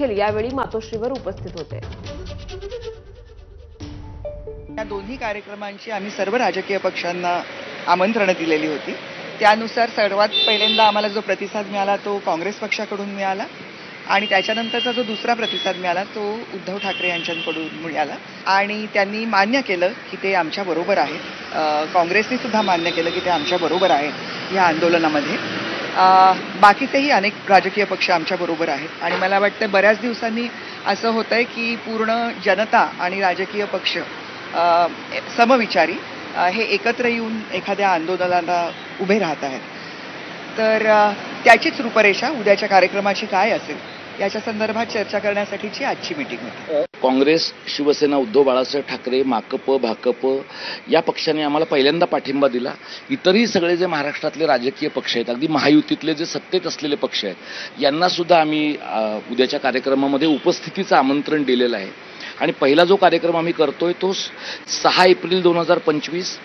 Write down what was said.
देखील यावेळी मातोश्रीवर उपस्थित होते. या दोन्ही कार्यक्रमांची आम्ही सर्व राजकीय पक्षांना आमंत्रणं दिलेली होती. त्यानुसार सर्वात पहिल्यांदा आम्हाला जो प्रतिसाद मिळाला तो काँग्रेस पक्षाकडून मिळाला आणि त्याच्यानंतरचा जो दुसरा प्रतिसाद मिळाला तो उद्धव ठाकरे यांच्याकडून मिळाला आणि त्यांनी मान्य केलं की ते आमच्याबरोबर आहेत. काँग्रेसने सुद्धा मान्य केलं की ते आमच्याबरोबर आहेत या आंदोलनामध्ये. बाकीचेही अनेक राजकीय पक्ष आमच्याबरोबर आहेत आणि मला वाटतं बऱ्याच दिवसांनी असं होतंय की पूर्ण जनता आणि राजकीय पक्ष समविचारी हे एकत्र येऊन एखाद्या आंदोलनाला उभे राहत आहेत. तर त्याचीच रूपरेषा उद्याच्या कार्यक्रमाची काय असेल याच्या संदर्भात चर्चा करण्यासाठीची आजची मीटिंग होती. काँग्रेस, शिवसेना, उद्धव बाळासाहेब ठाकरे, माकप, भाकप या पक्षांनी आम्हाला पहिल्यांदा पाठिंबा दिला. इतरही सगळे जे महाराष्ट्रातले राजकीय पक्ष आहेत, अगदी महायुतीतले जे सत्तेत असलेले पक्ष आहेत, यांना सुद्धा आम्ही उद्याच्या कार्यक्रमामध्ये उपस्थितीचं आमंत्रण दिलेलं आहे. आणि पहिला जो कार्यक्रम आम्ही करतोय तो 6 एप्रिल 2025